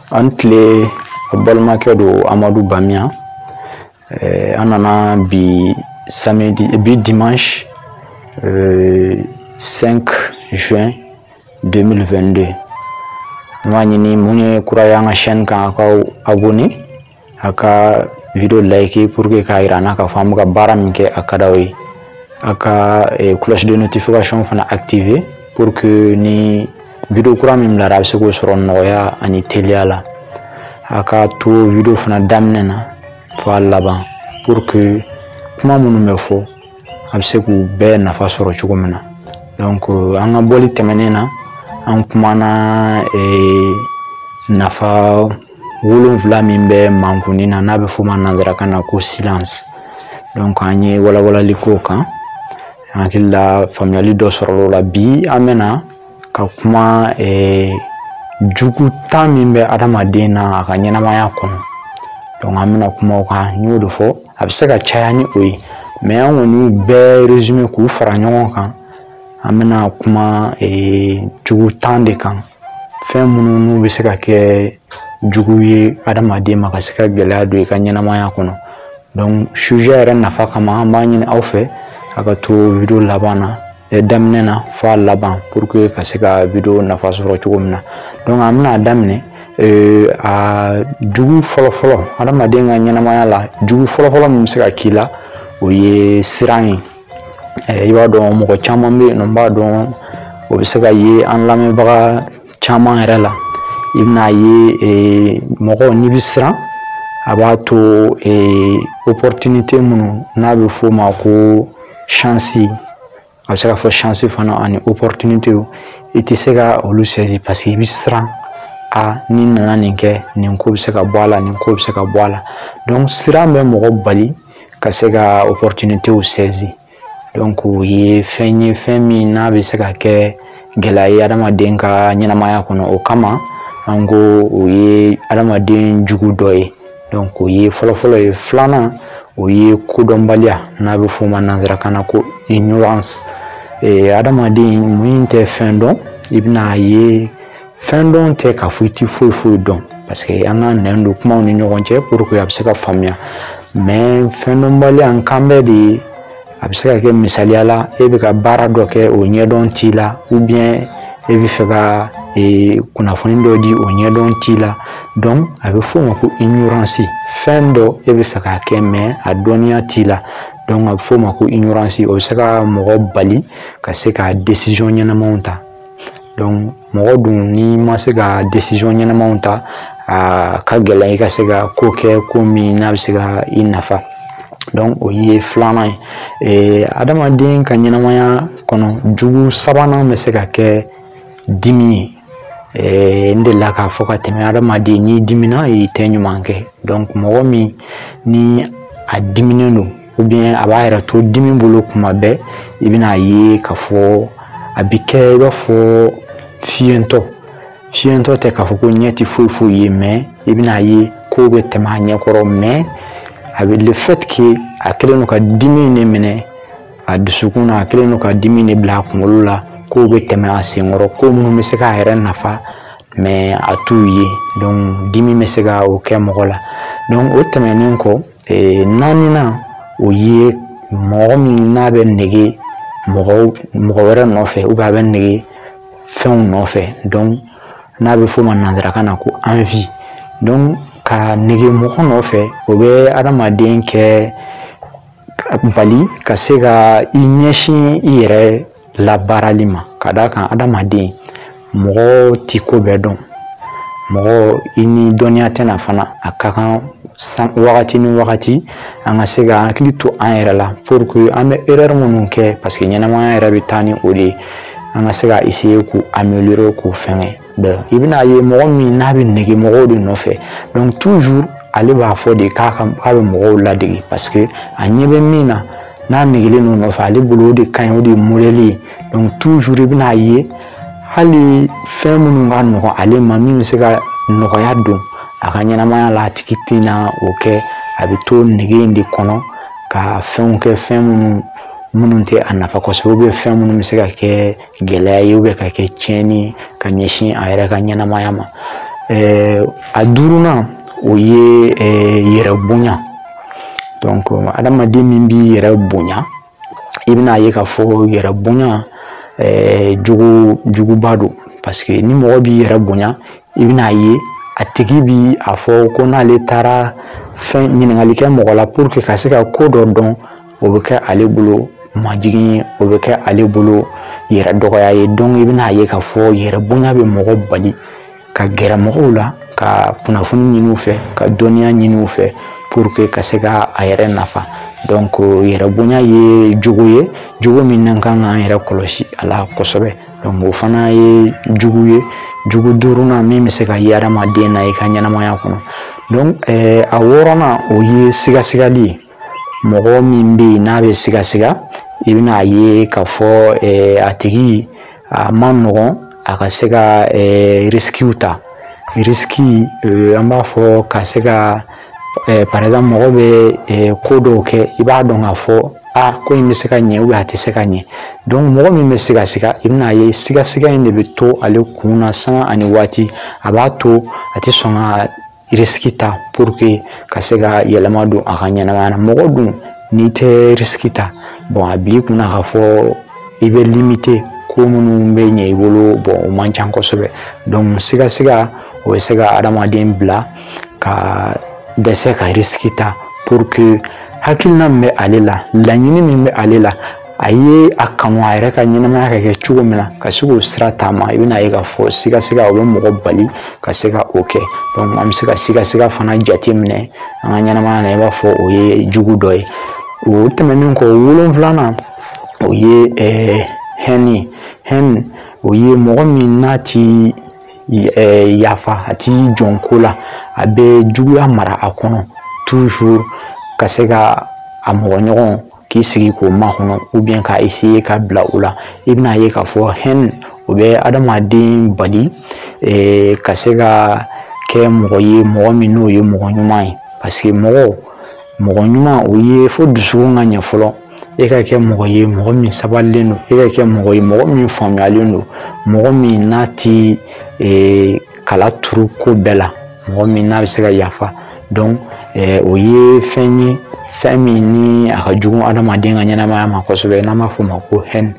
Antle balimakɛ do Amadou Bamia an nana bi samedi bi dimanche 5 juin 2022 ma ɲini mun ye kuraya an ka chaîne kan ka abonné aka video like pour que ka yira na ka fɔ an bɛ ka baara min kɛ a ka d'aw ye aka cloche de notification fana activer pour que ni video kura min bilara a bɛ se k'o sɔrɔ nɔgɔya ani teliya la a ka to video fana daminɛ na fɔ a laban pour que kuma minnu bɛ fɔ a bɛ se k'u bɛɛ nafa sɔrɔ cogo min na. Donc an ka bɔli tɛmɛnen na an kumana nafa 7 min bɛ mankuni na n'a bɛ fɔ o ma nanzarakan na ko silence. Donc an ye walawalali k'o kan an hakili la faamuyali dɔ sɔrɔla o la. Bi an bɛna ka kuma jugu tan min bɛ adamaden na a ka ɲɛnamaya kɔnɔ. Donc an bɛna kuma o kan, n y'o de fɔ a bɛ se ka caya ni o ye mais an kɔni bɛɛ résumé k'u fara ɲɔgɔn kan. An bɛna kuma jugu tan de kan, fɛn minnu n'u bɛ se ka kɛ jugu ye adamaden ma ka se ka gɛlɛya don i ka ɲɛnamaya kɔnɔ. Donc sujet yɛrɛ nafa kama an b'a ɲini aw fɛ a ka to video laban na daminɛ na fɔ a laban pour que ka se ka video nafa sɔrɔ cogo min na. Donc an bɛna daminɛ a jugu fɔlɔfɔlɔ adamaden ka ɲɛnamaya la. Jugu fɔlɔfɔlɔ min bɛ se ka k'i la o ye siran ye. I b'a dɔn mɔgɔ caman bɛ yen nɔ n b'a dɔn o bɛ se ka ye an lamɛnbaga caman yɛrɛ la. I bɛna ye mɔgɔ n'i bɛ siran a b'a to opportunité minnu n'a bɛ f'o ma ko chance, a bɛ se ka fɔ chance fana ani opportunité i tɛ se ka olu saisir parce que i bɛ siran ni nana nin kɛ nin ko bɛ se ka bɔ a la, nin ko bɛ se ka bɔ a la. Donc siran bɛ mɔgɔ bali ka se ka opportunité saisir. Donc o ye fɛn ye fɛn min n'a bɛ se ka kɛ gɛlɛya ye adamaden ka ɲɛnamaya kɔnɔ. O kama an ko o ye adamaden jugu dɔ ye. Donc o ye fɔlɔfɔlɔ ye. Filanan o ye kodɔnbaliya n'a bɛ f'o ma nanzarakan na ko ignorance. Adamaden mun tɛ fɛn dɔn i bɛna ye fɛn dɔn tɛ ka fɔ i tɛ foyi foyi dɔn parce que an ka nɛn don kumaw ni ɲɔgɔn cɛ pour que a bɛ se ka faamuya. Mais fɛn dɔnbaliya n kan bɛ de a bɛ se ka kɛ misaliya la e bɛ ka baara dɔ kɛ o ɲɛdɔn t'i la ou bien e bɛ fɛ ka kunnafoni dɔ di o ɲɛdɔn t'i la. Donc a bɛ f'o ma ko ignorance. Fɛn dɔ e bɛ fɛ k'a kɛ mais a dɔnniya t'i la. Donc a bɛ f'o ma ko ignorance. O bɛ se ka mɔgɔ bali ka se ka décision ɲɛnamaw ta. Donc mɔgɔ dun n'i ma se ka décision ɲɛnamaw ta a ka gɛlɛn i ka se ka ko kɛ ko min n'a bɛ se ka i nafa. Donc o ye filanan ye. Adamaden ka ɲɛnamaya kɔnɔ jugu sabanan bɛ se ka kɛ dimi ye. N delila k'a fɔ ka tɛmɛ adamaden n'i dimina i tɛ ɲuman kɛ. Donc mɔgɔ min ni a diminen don ou bien a b'a yɛrɛ to dimi bolo kuma bɛɛ i bɛna ye k'a fɔ a bɛ kɛ i b'a fɔ fiyɛntɔ. Fiyɛntɔ tɛ k'a fɔ ko ɲɛ tɛ foyi foyi ye mais i bɛna ye ko bɛ tɛmɛ a ɲɛkɔrɔ mais avec le fait que a kɛlen don ka dimi de minɛ a dusukun na, a kɛlen don ka dimi de bila a kunkolo la ko bɛ tɛmɛ a senkɔrɔ ko minnu bɛ se k'a yɛrɛ nafa mais a t'u ye. Donc dimi bɛ se ka o kɛ mɔgɔ la. Donc o tɛmɛnen kɔ naaninan o ye mɔgɔ min n'a bɛ nege mɔgɔ wɛrɛ nɔfɛ ou bien a bɛ nege fɛnw nɔfɛ. Donc n'a bɛ f'o ma nanzarakan na ko envie. Donc ka nege mɔgɔ nɔfɛ o bɛ adamaden kɛ bali ka se ka i ɲɛsin i yɛrɛ labaarali ma. Ka d'a kan adamaden mɔgɔ t'i ko bɛɛ dɔn. Mɔgɔ i ni dɔnniya tɛna fana a ka kan wagati ni wagati an ka se ka hakili to an yɛrɛ la pour que an bɛ erreur minnu kɛ parce que ɲɛnamaya yɛrɛ bɛ taa ni o de ye an ka se ka essayer k'u améliorer k'u fɛngɛ. Donc i bɛna ye mɔgɔ min n'a bɛ nege mɔgɔw de nɔfɛ donc toujours ale b'a fɔ de k'a bɛ mɔgɔw ladege parce que a ɲɛ bɛ min na n'a negelen n'o nɔfɛ ale bolo o de ka ɲi o de ye modèle ye. Donc toujours i bɛna ye hali fɛn minnu ka nɔgɔn ale ma min bɛ se ka nɔgɔya don a ka ɲɛnamaya la a tigi tɛna o kɛ. A bɛ to nege in de kɔnɔ ka fɛnw kɛ fɛn minnu tɛ a nafa kosɛbɛ ou bien fɛn minnu bɛ se ka kɛ gɛlɛya ye ou bien ka kɛ tiɲɛni ka ɲɛsin a yɛrɛ ka ɲɛnamaya ma. a duruna o ye yɛrɛ bonya. Donc adamaden min bi yɛrɛ bonya i bɛna ye k'a fɔ yɛrɛ bonya juguba don, parce que ni mɔgɔ bi yɛrɛ bonya i bɛna ye a tigi bi a fɔ ko n'ale taara fɛn ɲininkali kɛ mɔgɔ la pour que ka se ka ko dɔ dɔn, o bɛ kɛ ale bolo majigin ye, o bɛ kɛ ale bolo yɛrɛ dɔgɔya ye. Donc i bɛna ye k'a fɔ yɛrɛ bonya bɛ mɔgɔ bali ka gɛrɛ mɔgɔw la, ka kunnafoni ɲini u fɛ, ka dɔnniya ɲini u fɛ pour que ka se ka a yɛrɛ nafa. Donc yɛrɛ bonya ye jugu ye, jugu min n'an kan k'an yɛrɛ kɔlɔsi a la kosɛbɛ. Donc o fana ye jugu ye, jugu duurunan min bɛ se ka ye adamaden na i ka ɲɛnamaya kɔnɔ. Donc a wɔɔrɔnan o ye sigasigali ye. Mɔgɔ min bɛ yen n'a bɛ sigasiga i bɛna ye k'a fɔ a tigi a ma nɔgɔn a ka se ka risques ta. Risque an b'a fɔ ka se ka par exemple mɔgɔ bɛ ko dɔw kɛ i b'a dɔn k'a fɔ ko in bɛ se ka ɲɛ ou bien a tɛ se ka ɲɛ. Donc mɔgɔ min bɛ sigasiga i bɛna ye sigasiga in de bɛ to ale kun na sanga ani waati, a b'a to a tɛ sɔn ka risque ta pour que ka se ka yɛlɛma don a ka ɲɛnamaya na. Mɔgɔ dun n'i tɛ risque ta, bon a b'i kunna k'a fɔ i bɛ limiter ko minnu bɛ ɲɛ i bolo, bon o man ca kosɛbɛ. Donc sigasiga o bɛ se ka adamaden bila ka dɛsɛ ka risque ta pour que hakilina min bɛ ale la, laɲini min bɛ ale la, a ye a kanu a yɛrɛ ka ɲɛnamaya ka kɛ cogo min na ka se k'o sira taama. I bɛna ye k'a fɔ sigasiga o bɛ mɔgɔ bali ka se ka o kɛ. Donc an bɛ se ka sigasiga fana jate minɛ an ka ɲɛnamaya na i b'a fɔ o ye jugu dɔ ye. O tɛmɛnen kɔ wolonfilanan o ye hɛni. Hɛni o ye mɔgɔ min n'a ti yafa, a ti jɔn ko la, a bɛ juguya mara a kɔnɔ toujours ka se ka a mɔgɔ ɲɔgɔn k'i sigi k'o makɔnɔ ou bien ka essayer ka bila o la. I bɛna ye k'a fɔ hɛni o bɛ adamaden bali ka se ka kɛ mɔgɔ ye mɔgɔ min n'o ye mɔgɔ ɲuman ye. Parce que mɔgɔ ɲuman o ye fo dusukun ka ɲɛ fɔlɔ, e ka kɛ mɔgɔ ye mɔgɔ min sabalilen don, e ka kɛ mɔgɔ ye mɔgɔ min faamuyalen don, mɔgɔ min n'a ti kala turu ko bɛɛ la, mɔgɔ min n'a bɛ se ka yafa. Donc o ye fɛn ye, fɛn min ni a ka jugu adamaden ka ɲɛnamaya ma kosɛbɛ, n'an b'a fɔ o ma ko hɛni.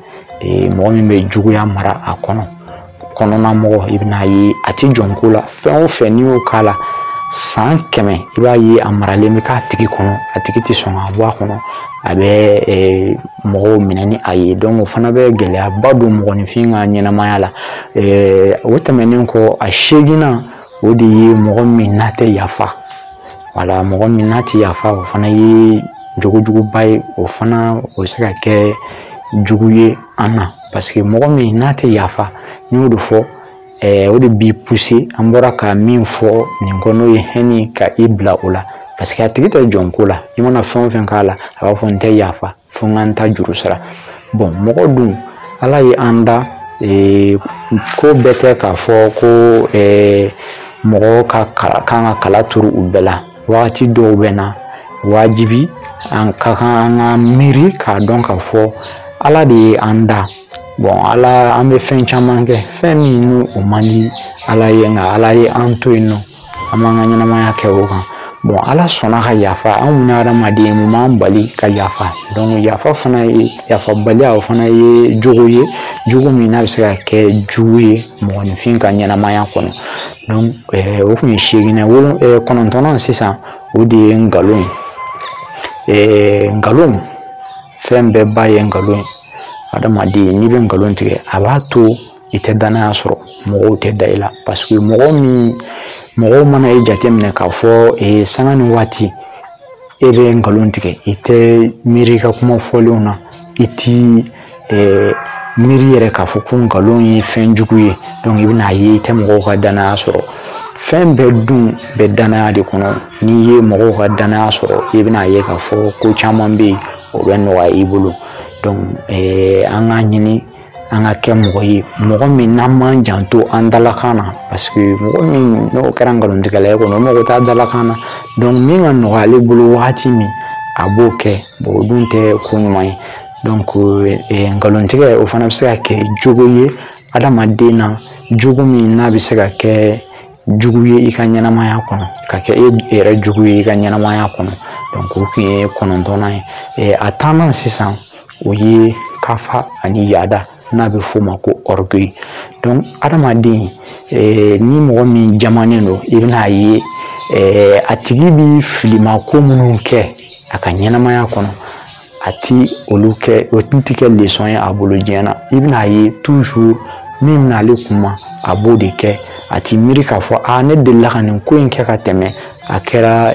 Mɔgɔ min bɛ juguya mara a kɔnɔna mɔgɔ, i bɛna ye a ti jɔn ko la, fɛn o fɛn n'i y'o k'a la san 100 i b'a ye a maralen bɛ k'a tigi kɔnɔ, a tigi tɛ sɔn ka bɔ a kɔnɔ, a bɛ mɔgɔw minɛ ni a ye. Donc o fana bɛ gɛlɛyaba don mɔgɔninfin ka ɲɛnamaya la. O tɛmɛnen kɔ a 8nan o de ye mɔgɔ min n'a tɛ yafa. Wala, mɔgɔ min n'a tɛ yafa o fana ye jogojuguba ye, o fana o bɛ se ka kɛ jugu ye an na. Parce que mɔgɔ min n'a tɛ yafa, n y'o de fɔ, o de b'i pousser, an bɔra ka min fɔ nin kɔ n'o ye hɛni, ka i bila o la. Parce que a tigi tɛ jɔn ko la, i mana fɛn o fɛn k'a la a b'a fɔ n tɛ yafa fo n ka n ta juru sara. Bon mɔgɔ dun ala ye an da ko bɛɛ tɛ k'a fɔ ko mɔgɔ ka kan ka kala turu u bɛɛ la. Wagati dɔw bɛ na wajibi an ka kan an ka miiri k'a dɔn k'a fɔ ala de ye an da. Bon ala an bɛ fɛn caman kɛ, fɛn min n'o o man di ala ye, nka ala ye an to yen nɔ an b'an ka ɲɛnamaya kɛ o kan. Bon ala sɔnna ka yafa, an kun ye adamaden mun b'an bali ka yafa. Donc yafa fana ye, yafabaliya o fana ye jogo ye, jogo min n'a bɛ se ka kɛ jugu ye mɔgɔninfin ka ɲɛnamaya kɔnɔ. Donc o kun ye 8nan. 9nan sisan o de ye nkalon ye. Nkalon fɛn bɛɛ ba ye nkalon ye. Adamaden n'i bɛ nkalon tigɛ a b'a to i tɛ danaya sɔrɔ, mɔgɔw tɛ da i la. Parce que mɔgɔw mana i jateminɛ k'a fɔ sanga ni waati e bɛ nkalon tigɛ, i tɛ miiri i ka kuma fɔlenw na, i ti miiri yɛrɛ k'a fɔ ko nkalon ye fɛn jugu ye. Donc i bɛna ye i tɛ mɔgɔw ka danaya sɔrɔ. Fɛn bɛɛ dun bɛ danaya de kɔnɔ. N'i ye mɔgɔw ka danaya sɔrɔ i bɛna ye k'a fɔ ko caman bɛ yen o bɛ nɔgɔya i bolo. Donc an ka ɲini an ka kɛ mɔgɔ ye mɔgɔ min n'an m'an janto an dalakan na. Parce que mɔgɔ min n'o kɛra nkalontigɛla ye kɔni o mago t'a dalakan na. Donc min ka nɔgɔ ale bolo wagati min a b'o kɛ, bon o dun tɛ ko ɲuman ye. Donc nkalontigɛ o fana bɛ se ka kɛ jogo ye adamaden na, jogo min n'a bɛ se ka kɛ jugu ye i ka ɲɛnamaya kɔnɔ ka kɛ e yɛrɛ jugu ye i ka ɲɛnamaya kɔnɔ. Donc o kun ye 9nan ye. A 10nan sisan o ye kafa ani yaada n'a bɛ f'o ma ko orgueil. Donc adamaden ni mɔgɔ min jamanen don i bɛna ye a tigi bi filima ko minnu kɛ a ka ɲɛnamaya kɔnɔ a ti olu kɛ o tɛ kɛ leçon ye a bolo diɲɛ na. I bɛna ye toujours min bɛna ale kuma a b'o de kɛ. A ti miiri k'a fɔ ne delila ka nin ko in kɛ ka tɛmɛ a kɛra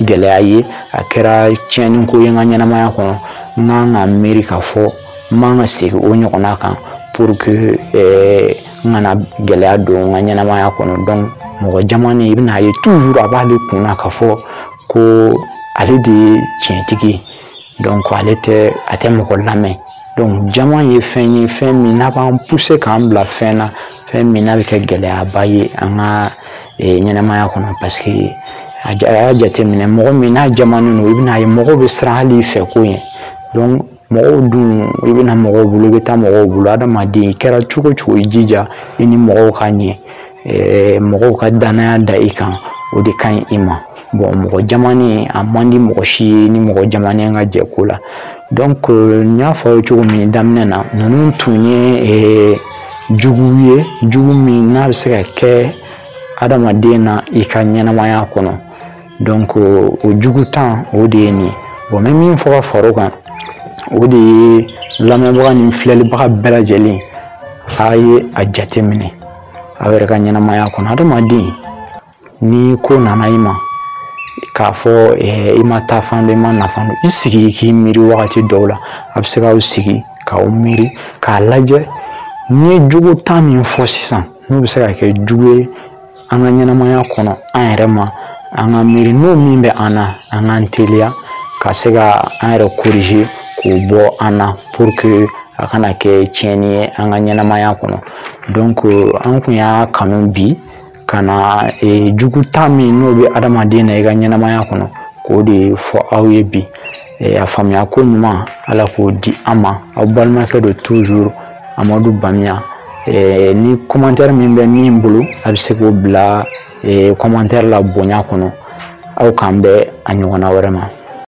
gɛlɛya ye a kɛra tiɲɛni ko ye n ka ɲɛnamaya kɔnɔ n kan ka miiri k'a fɔ n man ka segin o ɲɔgɔnna kan pour que n kana gɛlɛya don n ka ɲɛnamaya kɔnɔ. Donc mɔgɔ jamanen i bɛna ye toujours a b'ale kunna k'a fɔ ko ale de ye tiɲɛtigi ye. Donc a tɛ mɔgɔ lamɛn. Donc jama ye fɛn ye fɛn min n'a b'an pousser k'an bila fɛn na fɛn min n'a bɛ kɛ gɛlɛyaba ye an ka ɲɛnamaya kɔnɔ parce que a y'a jateminɛ mɔgɔ min n'a jamanen don i bɛna ye mɔgɔw bɛ siran hali i fɛ ko ye. Donc mɔgɔw dun i bɛna mɔgɔw bolo i bɛ taa mɔgɔw bolo adamaden i kɛra cogo o cogo i jija i ni mɔgɔw ka ɲɛ mɔgɔw ka danaya da i kan o de ka ɲi i ma. Bon mɔgɔ jamanen a man di mɔgɔ si ye ni mɔgɔ jamanen ka jɛ ko la. Donc n y'a fɔ aw ye cogo min daminɛ na ninnu tun ye jugu ye jugu min n'a bɛ se ka kɛ adamaden na i ka ɲɛnamaya kɔnɔ. Donc o jugu tan o de ye nin ye. Bon n bɛ min fɔ ka fara o kan o de ye lamɛnbaga ni filɛlibaga bɛɛ lajɛlen a ye a jateminɛ aw yɛrɛ ka ɲɛnamaya kɔnɔ. Adamaden ni ko nana i ma k'a fɔ i ma taa fan dɔ i ma nafa dɔn i sigi i k'i miiri wagati dɔw la a bɛ se k'aw sigi k'aw miiri k'a lajɛ n'i ye jogo tan min fɔ sisan n'o bɛ se ka kɛ jugu ye an ka ɲɛnamaya kɔnɔ an yɛrɛ ma an ka miiri n'o min bɛ an na an k'an teliya ka se ka an yɛrɛ corriger k'o bɔ an na pour que a kana kɛ tiɲɛni ye an ka ɲɛnamaya kɔnɔ. Donc an kun y'a kanu bi ka na jugu tan min n'o bɛ adamaden na i ka ɲɛnamaya kɔnɔ k'o de fɔ aw ye bi. A faamuya ko ɲuman ala k'o di an ma aw balimakɛ don toujours Amadu Bamiya. Ni commentaire min bɛ min bolo a bɛ se k'o bila commentaire la bonya kɔnɔ aw k'an bɛn a ɲɔgɔnna wɛrɛ ma.